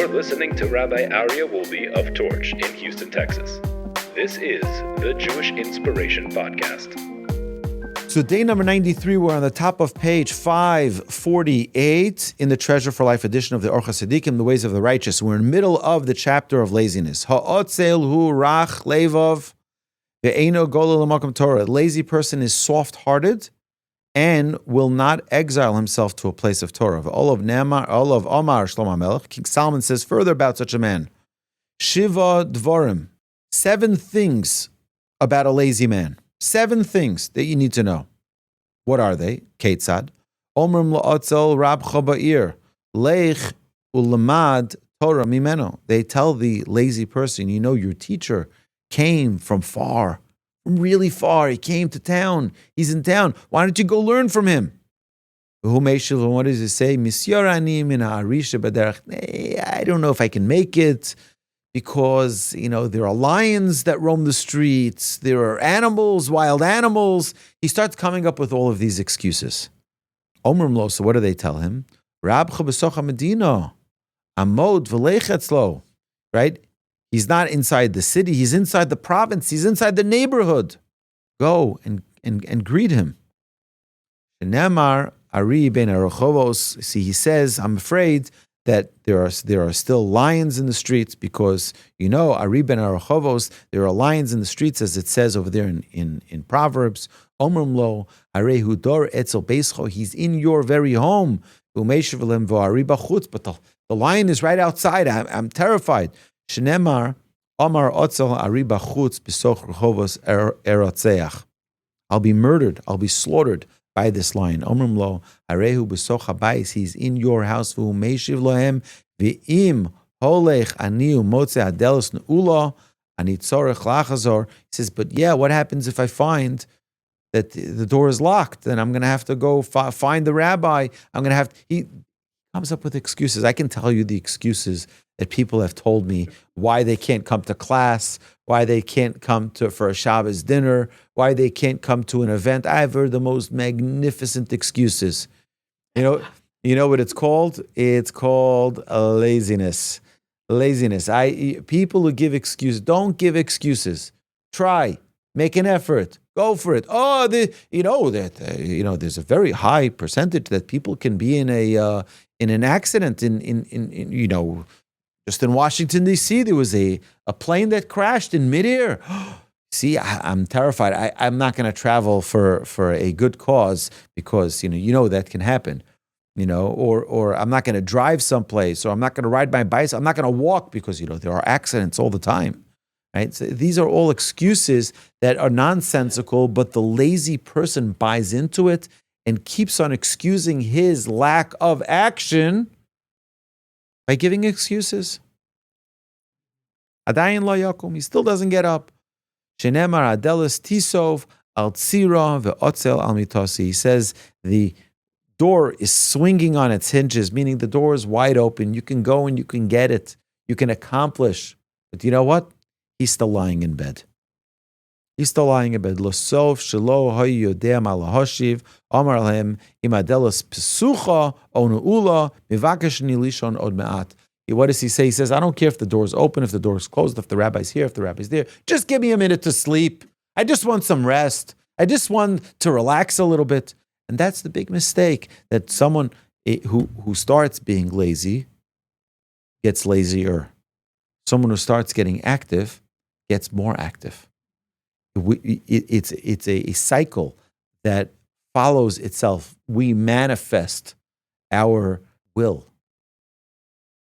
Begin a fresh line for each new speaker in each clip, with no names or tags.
You're listening to Rabbi Aryeh Wolbe of Torch in Houston, Texas. This is the Jewish Inspiration Podcast.
So day number 93, we're on the top of page 548 in the Treasure for Life edition of the Orchos Tzadikim, the ways of the righteous. We're in the middle of the chapter of laziness. Ha'otzel hu rach levov ve'eino golel l'makom Torah. A lazy person is soft-hearted and will not exile himself to a place of Torah. All of Omar Shlomo HaMelech. King Solomon says further about such a man. Shiva dvorim. 7 things about a lazy man. 7 things that you need to know. What are they? Ketzad. Omrim la'otzel rab chaba'ir. Leich ulamad Torah mimeno. They tell the lazy person, you know, your teacher came from far. Really far. He came to town. He's in town. Why don't you go learn from him? What does it say? I don't know if I can make it because, you know, there are lions that roam the streets. There are animals, wild animals. He starts coming up with all of these excuses. Omrim so what do they tell him? Right? He's not inside the city. He's inside the province. He's inside the neighborhood. Go and greet him. Shenamar Ari ben Arochovos. See, he says, I'm afraid that there are still lions in the streets because, you know, Ari ben Arochovos, there are lions in the streets, as it says over there in Proverbs. Omrim lo Arehu dor etzel beischo. He's in your very home. But the lion is right outside. I'm terrified. Shnemar Omar Otzel Ariba Chutz B'soch Rechovos Eratzeach. I'll be murdered. I'll be slaughtered by this lion. Omrim lo Arehu B'soch Habayis. He's in your house. V'hu meishiv lohem v'im holech aniu motze adelos neula ani tzorech lachazor. He says, but yeah, what happens if I find that the door is locked? Then I'm going to have to go find the rabbi. He comes up with excuses. I can tell you the excuses that people have told me why they can't come to class, why they can't come for a Shabbos dinner, why they can't come to an event. I've heard the most magnificent excuses. You know what it's called? It's called laziness. Laziness. People who give excuses, don't give excuses. Try, make an effort, go for it. There's a very high percentage that people can be in an accident just in Washington, D.C., there was a plane that crashed in midair. See, I'm terrified. I'm not going to travel for a good cause because, that can happen, or I'm not going to drive someplace, or I'm not going to ride my bicycle. I'm not going to walk because, there are accidents all the time, right? So these are all excuses that are nonsensical, but the lazy person buys into it and keeps on excusing his lack of action by giving excuses. Adayin lo yakum, he still doesn't get up. Shenemar adelis tisov al tzira ve'otzel al mitasi. He says the door is swinging on its hinges, meaning the door is wide open. You can go and you can get it. You can accomplish. But you know what? He's still lying in bed. Losov shelo hayu yodea malahoshiv amar lahem imadelos pesucha onuula mivakashni lishon od me'at. What does he say? He says, I don't care if the door's open, if the door's closed, if the rabbi's here, if the rabbi's there. Just give me a minute to sleep. I just want some rest. I just want to relax a little bit. And that's the big mistake, that someone who starts being lazy gets lazier. Someone who starts getting active gets more active. It's a cycle that follows itself. We manifest our will.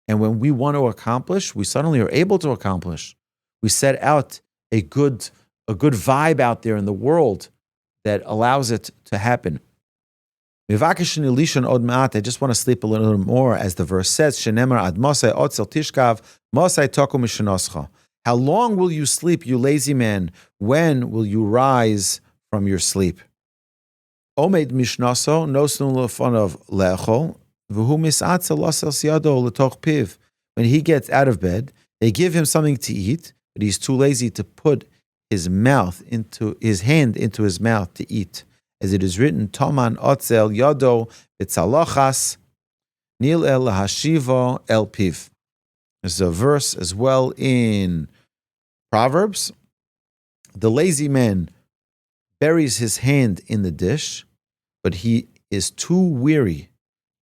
And when we want to accomplish, we suddenly are able to accomplish. We set out a good vibe out there in the world that allows it to happen. I just want to sleep a little more, as the verse says, how long will you sleep, you lazy man? When will you rise from your sleep? Omed mishnaso nosnu lefanov lechol v'hu misatzel lasel siado letoch piv. When he gets out of bed, they give him something to eat, but he's too lazy to put his hand into his mouth to eat. As it is written, Toman otzel yado v'tzalochas nil el lahashivo el piv. There's a verse as well in Proverbs. The lazy man buries his hand in the dish, but he is too weary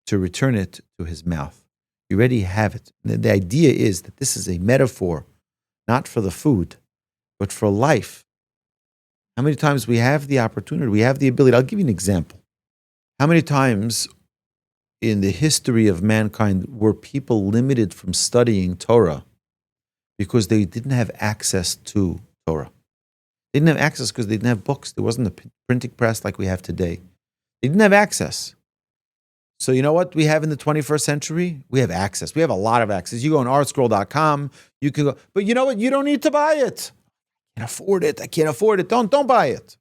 to return it to his mouth. You already have it. The idea is that this is a metaphor, not for the food, but for life. How many times we have the opportunity, we have the ability. I'll give you an example. How many times in the history of mankind were people limited from studying Torah because they didn't have access to Torah? They didn't have access because they didn't have books. There wasn't a printing press like we have today. They didn't have access. So you know what we have in the 21st century? We have access. We have a lot of access. You go on ArtScroll.com, you can go, but you know what? You don't need to buy it. I can't afford it. I can't afford it. Don't buy it.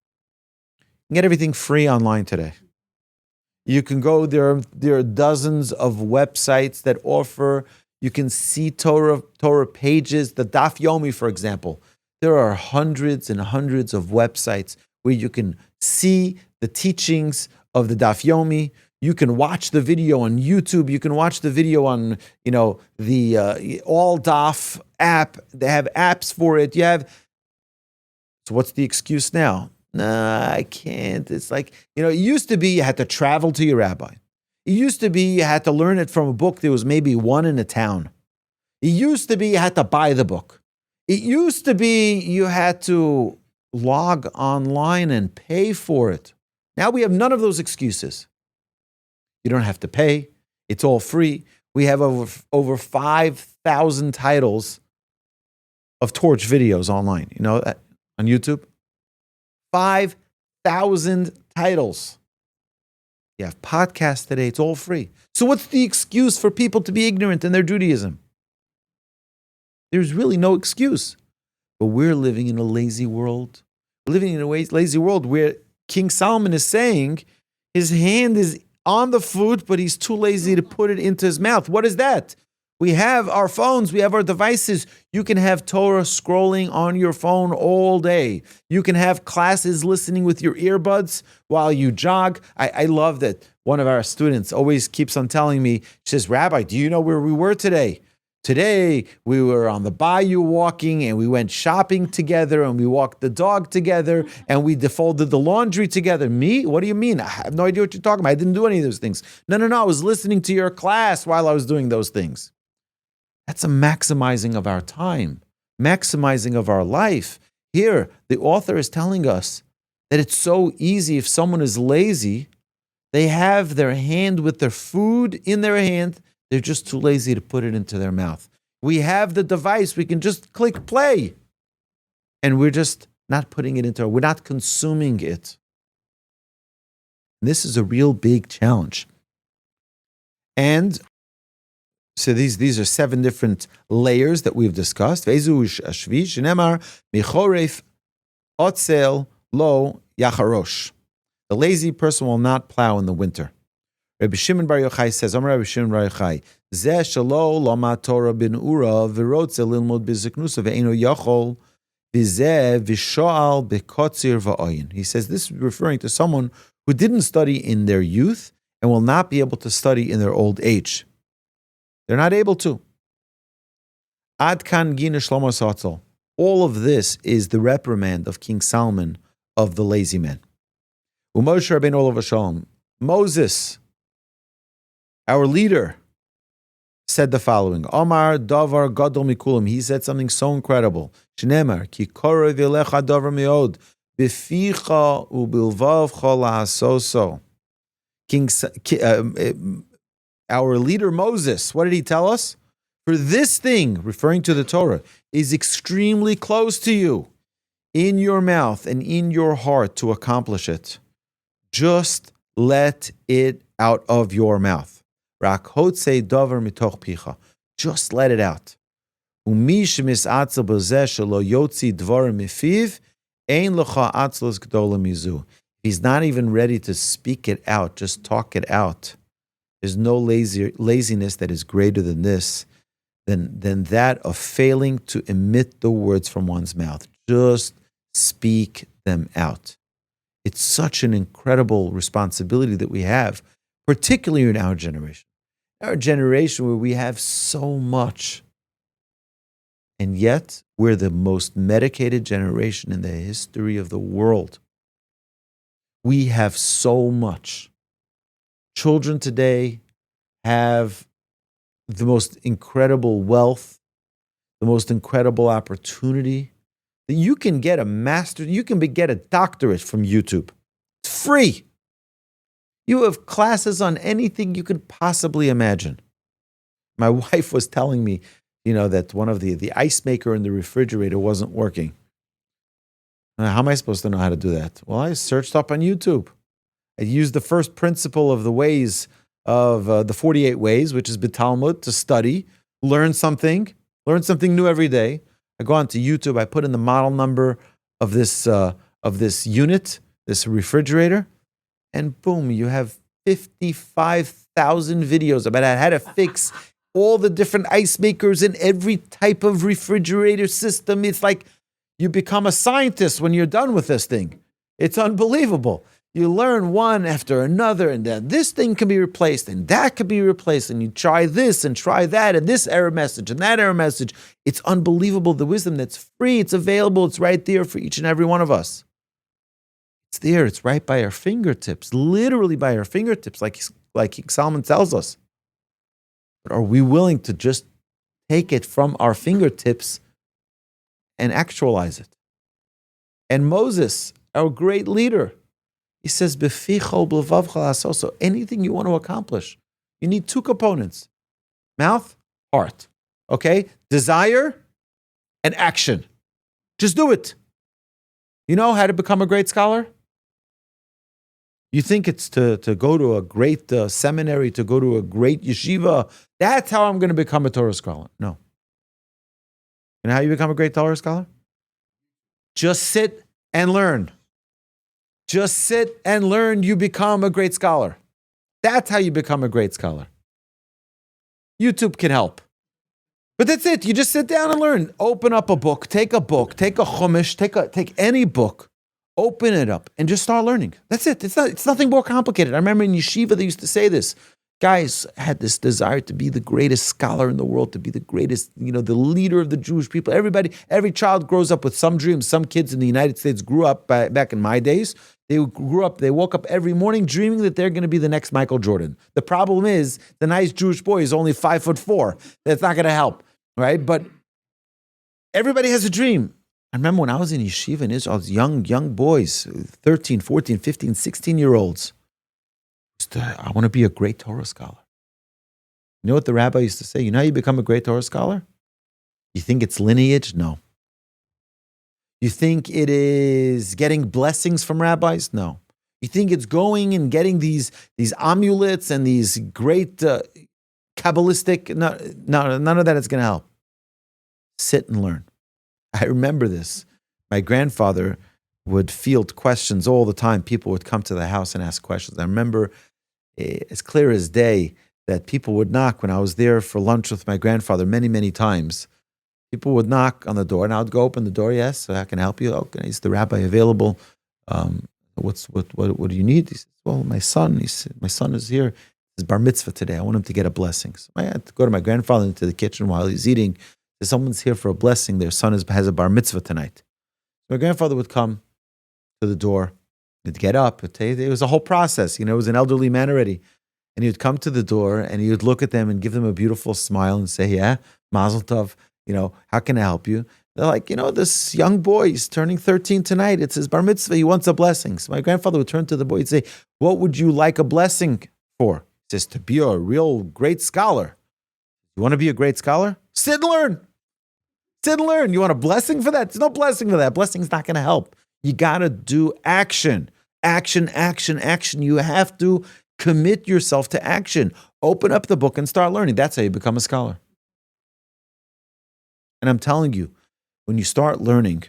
You can get everything free online today. You can go, there are dozens of websites that offer, you can see Torah pages, the Daf Yomi, for example. There are hundreds and hundreds of websites where you can see the teachings of the Daf Yomi. You can watch the video on YouTube. You can watch the video on, the All Daf app. They have apps for it. So what's the excuse now? Nah, I can't. It's like, it used to be you had to travel to your rabbi. It used to be you had to learn it from a book. There was maybe one in a town. It used to be you had to buy the book. It used to be you had to log online and pay for it. Now we have none of those excuses. You don't have to pay. It's all free. We have over 5,000 titles of Torch videos online. You know that on YouTube? 5,000 titles. You have podcasts today. It's all free. So what's the excuse for people to be ignorant in their Judaism? There's really no excuse. But we're living in a lazy world. We're living in a lazy world where King Solomon is saying his hand is on the food, but he's too lazy to put it into his mouth. What is that? We have our phones, we have our devices. You can have Torah scrolling on your phone all day. You can have classes listening with your earbuds while you jog. I love that one of our students always keeps on telling me, she says, Rabbi, do you know where we were today? Today, we were on the bayou walking and we went shopping together and we walked the dog together and we folded the laundry together. Me? What do you mean? I have no idea what you're talking about. I didn't do any of those things. No. I was listening to your class while I was doing those things. That's a maximizing of our time, maximizing of our life. Here, the author is telling us that it's so easy if someone is lazy, they have their hand with their food in their hand, they're just too lazy to put it into their mouth. We have the device, we can just click play, and we're just not putting it we're not consuming it. This is a real big challenge. And so these are 7 different layers that we've discussed. The lazy person will not plow in the winter. Rabbi Shimon Bar Yochai says, Amar Rabbi Shimon Bar Yochai, Zeh shelo lama Torah bin ura v'rotze lilmod b'ziknusa ve'eno yachol v'zeh v'shoal b'kotzir v'oyin. He says this is referring to someone who didn't study in their youth and will not be able to study in their old age. They're not able to. Ad kan gina Shlomo Satzel. All of this is the reprimand of King Solomon of the lazy man. Moshe Rabbeinu Olav Shalom. Moses, our leader, said the following: Omar davar gadol mikulam. He said something so incredible. Shneimar ki korev elecha davar meod b'ficha u'bilvavcha la'asoso. Our leader Moses, what did he tell us? For this thing, referring to the Torah, is extremely close to you, in your mouth and in your heart to accomplish it. Just let it out of your mouth. Rak hotze davar mitoch picha. Just let it out. Umi shemisatzel b'zeh shelo yotzi dvarim mifiv, ein lecha atzlos gdola mizu. He's not even ready to speak it out, just talk it out. There's no laziness that is greater than this, than that of failing to emit the words from one's mouth. Just speak them out. It's such an incredible responsibility that we have, particularly in our generation. Our generation where we have so much And yet, we're the most medicated generation in the history of the world. We have so much. Children today have the most incredible wealth, the most incredible opportunity. You can get a master, you can get a doctorate from YouTube. It's free. You have classes on anything you could possibly imagine. My wife was telling me, that one of the ice maker in the refrigerator wasn't working. How am I supposed to know how to do that? Well, I searched up on YouTube. I used the first principle of the ways of the 48 ways, which is Talmud, to study, learn something new every day. I go onto YouTube. I put in the model number of this unit, this refrigerator, and boom, you have 55,000 videos about how to fix all the different ice makers in every type of refrigerator system. It's like you become a scientist when you're done with this thing. It's unbelievable. You learn one after another, and then this thing can be replaced, and that can be replaced, and you try this and try that, and this error message and that error message. It's unbelievable, the wisdom that's free, it's available, it's right there for each and every one of us. It's there, it's right by our fingertips, literally by our fingertips, like Solomon tells us. But are we willing to just take it from our fingertips and actualize it? And Moses, our great leader, he says, so anything you want to accomplish, you need two components: mouth, heart. Okay? Desire and action. Just do it. You know how to become a great scholar? You think it's to go to a great seminary, to go to a great yeshiva. That's how I'm going to become a Torah scholar. No. You know how you become a great Torah scholar? Just sit and learn. Just sit and learn, you become a great scholar. That's how you become a great scholar. YouTube can help. But that's it. You just sit down and learn. Open up a book, take a chumash, take any book, open it up, and just start learning. That's it. It's nothing more complicated. I remember in yeshiva they used to say this. Guys had this desire to be the greatest scholar in the world, to be the greatest, the leader of the Jewish people. Every child grows up with some dreams. Some kids in the United States grew up back in my days. They woke up every morning dreaming that they're going to be the next Michael Jordan. The problem is the nice Jewish boy is only 5'4". That's not going to help, right? But everybody has a dream. I remember when I was in yeshiva in Israel, I was young boys, 13, 14, 15, 16-year-olds. I want to be a great Torah scholar. You know what the rabbi used to say? You know how you become a great Torah scholar? You think it's lineage? No. You think it is getting blessings from rabbis? No. You think it's going and getting these amulets and these great Kabbalistic? No, none of that is going to help. Sit and learn. I remember this. My grandfather would field questions all the time. People would come to the house and ask questions. I remember as clear as day that people would knock when I was there for lunch with my grandfather many, many times. People would knock on the door, and I would go open the door. Yes, so I can help you. Okay, is the rabbi available? What do you need? He says, well, my son is here. It's bar mitzvah today. I want him to get a blessing. So I had to go to my grandfather into the kitchen while he's eating. Someone's here for a blessing. Their son has a bar mitzvah tonight. So my grandfather would come to the door. He'd get up. It was a whole process. It was an elderly man already. And he would come to the door and he would look at them and give them a beautiful smile and say, yeah, mazel tov. How can I help you? They're like, this young boy, he's turning 13 tonight. It's his bar mitzvah. He wants a blessing. So my grandfather would turn to the boy and say, what would you like a blessing for? He says, to be a real great scholar. You want to be a great scholar? Sit and learn. Sit and learn. You want a blessing for that? There's no blessing for that. Blessing's not going to help. You got to do action. Action, action, action. You have to commit yourself to action. Open up the book and start learning. That's how you become a scholar. And I'm telling you, when you start learning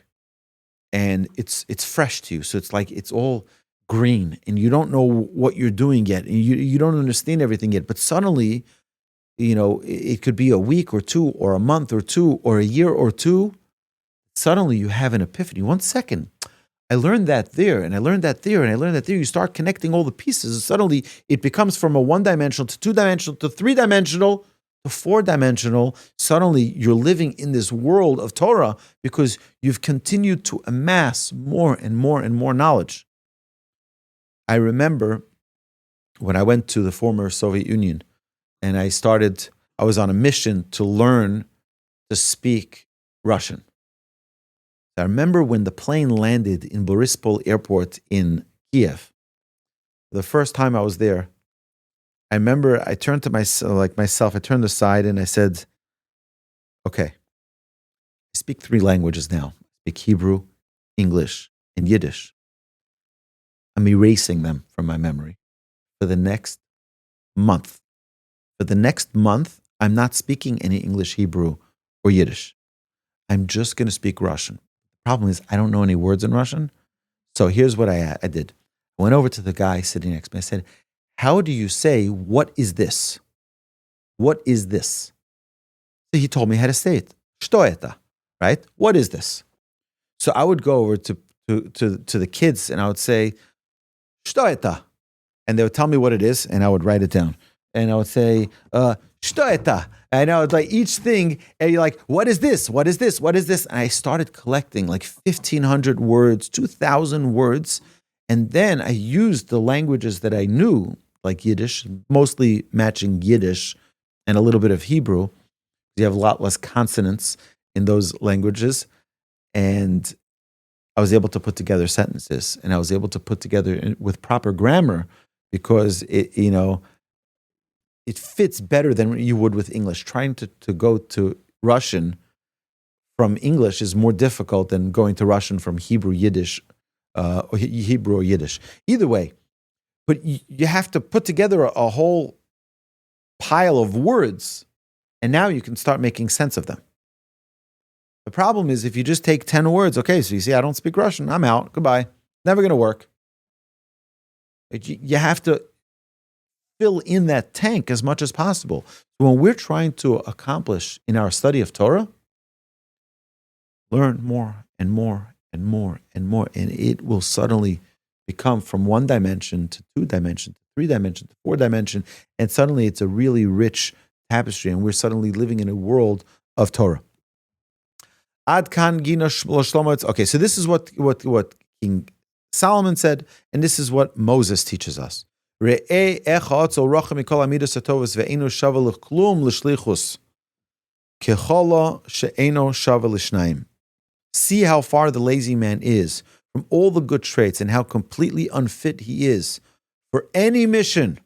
and it's fresh to you, so it's like it's all green and you don't know what you're doing yet and you don't understand everything yet, but suddenly, it could be a week or two or a month or two or a year or two, suddenly you have an epiphany. 1 second, I learned that there and I learned that there and I learned that there. You start connecting all the pieces and suddenly it becomes from a one-dimensional to two-dimensional to three-dimensional to four-dimensional, suddenly you're living in this world of Torah because you've continued to amass more and more and more knowledge. I remember when I went to the former Soviet Union and I was on a mission to learn to speak Russian. I remember when the plane landed in Borispol Airport in Kiev. The first time I was there, I remember I turned to myself, I turned aside and I said, okay, I speak 3 languages now. I speak Hebrew, English, and Yiddish. I'm erasing them from my memory for the next month. For the next month, I'm not speaking any English, Hebrew, or Yiddish. I'm just going to speak Russian. The problem is I don't know any words in Russian. So here's what I did. I went over to the guy sitting next to me. I said, how do you say, what is this? What is this? So he told me how to say it. Что это? Right? What is this? So I would go over to the kids and I would say, Что это? And they would tell me what it is and I would write it down. And I would say, Что это? And I would like each thing, and you're like, what is this? What is this? What is this? And I started collecting like 1,500 words, 2,000 words. And then I used the languages that I knew, like Yiddish, mostly matching Yiddish and a little bit of Hebrew. You have a lot less consonants in those languages. And I was able to put together sentences, and I was able to put together with proper grammar because it fits better than you would with English. Trying to go to Russian from English is more difficult than going to Russian from Hebrew, Yiddish, or Hebrew or Yiddish. Either way, but you have to put together a whole pile of words, and now you can start making sense of them. The problem is if you just take 10 words, okay, so you see, I don't speak Russian, I'm out, goodbye, never going to work. You have to fill in that tank as much as possible. So when we're trying to accomplish in our study of Torah, learn more and more and more and more, and it will suddenly become from 1 dimension to 2 dimension, to 3 dimension, to 4 dimension, and suddenly it's a really rich tapestry, and we're suddenly living in a world of Torah. Ad kan gina shlomo. Okay, so this is what King Solomon said, and this is what Moses teaches us. See how far the lazy man is from all the good traits and how completely unfit he is for any mission,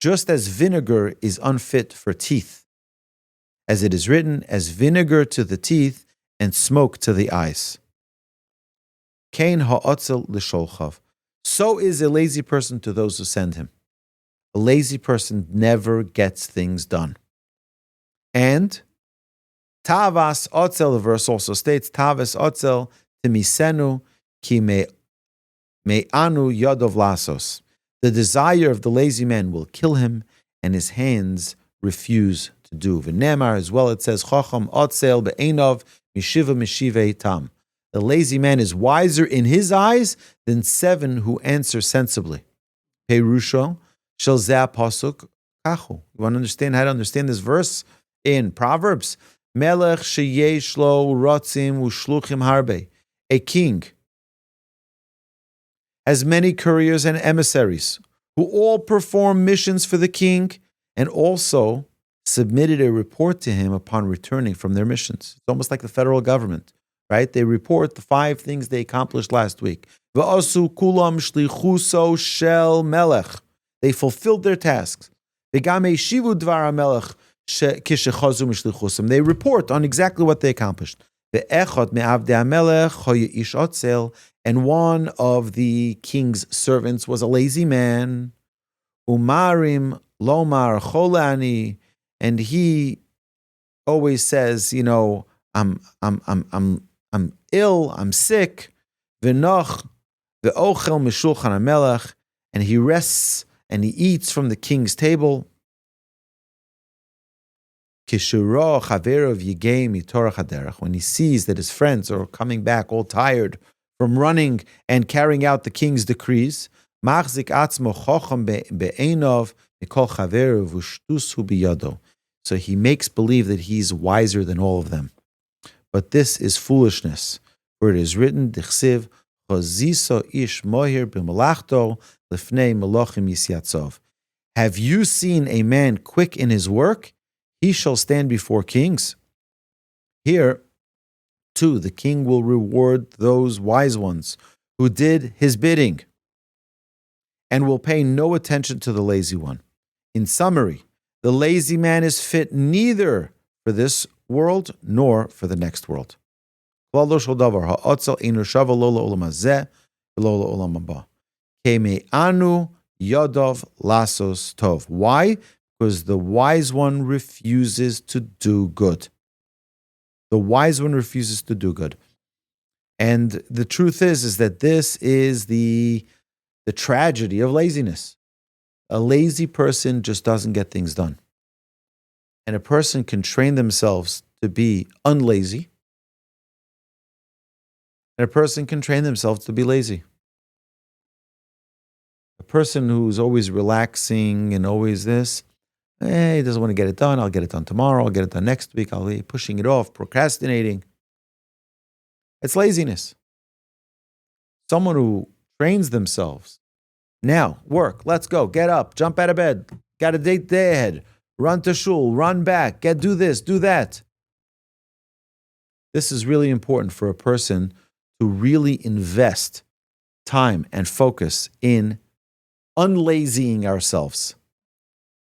just as vinegar is unfit for teeth. As it is written, as vinegar to the teeth and smoke to the eyes. Kain ha'otzel l'sholchav. So is a lazy person to those who send him. A lazy person never gets things done. And Tavas Otzel, the verse also states, Tavas Otzel timisenu ki me'anu yodov lasos. The desire of the lazy man will kill him, and his hands refuse to do. V'nemar, as well, it says, Chacham Otzel be'enov mishiva mishivei tam. The lazy man is wiser in his eyes than 7 who answer sensibly. Perusho shel zeh pasuk kachu. You want to understand how to understand this verse in Proverbs? Melech sheyesh lo rotzim ushluchim harbe. A king has many couriers and emissaries who all perform missions for the king and also submitted a report to him upon returning from their missions. It's almost like the federal government. Right? They report the 5 things they accomplished last week. V'asu kulam shlichuso shel melech. They fulfilled their tasks. V'gam eshivu dvar hamelech kishechazu mishlichusam. They report on exactly what they accomplished. Ve'echad me'avdei hamelech hoye ish otzel. And one of the king's servants was a lazy man. Umarim lomar cholani. And he always says, I'm ill, I'm sick, v'noch, v'ochel mishulchan hamelech, and he rests and he eats from the king's table. Kishuro chaverov yigei mitorach haderech, when he sees that his friends are coming back all tired from running and carrying out the king's decrees, machzik atzmo chocham be'enov mikol chaverov ushtusu biyado. So he makes believe that he's wiser than all of them. But this is foolishness. For it is written, Dichsiv, Choziso ish mohir b'malachto lifnei melochim yisyatzov. Have you seen a man quick in his work? He shall stand before kings. Here, too, the king will reward those wise ones who did his bidding and will pay no attention to the lazy one. In summary, the lazy man is fit neither for this world nor for the next world. Why? Because the wise one refuses to do good. The wise one refuses to do good. And the truth is that this is the tragedy of laziness. A lazy person just doesn't get things done. And a person can train themselves to be unlazy. And a person can train themselves to be lazy. A person who's always relaxing and always this, he doesn't want to get it done. I'll get it done tomorrow. I'll get it done next week. I'll be pushing it off, procrastinating. It's laziness. Someone who trains themselves. Now, work, let's go, get up, jump out of bed, got a date day ahead, run to shul, run back, do this, do that. This is really important for a person to really invest time and focus in unlazying ourselves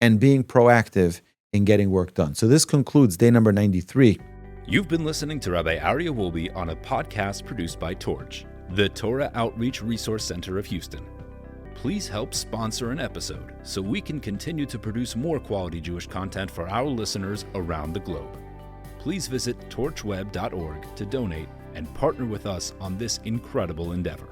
and being proactive in getting work done. So this concludes day number 93.
You've been listening to Rabbi Aryeh Wolbe on a podcast produced by Torch, the Torah Outreach Resource Center of Houston. Please help sponsor an episode so we can continue to produce more quality Jewish content for our listeners around the globe. Please visit torchweb.org to donate and partner with us on this incredible endeavor.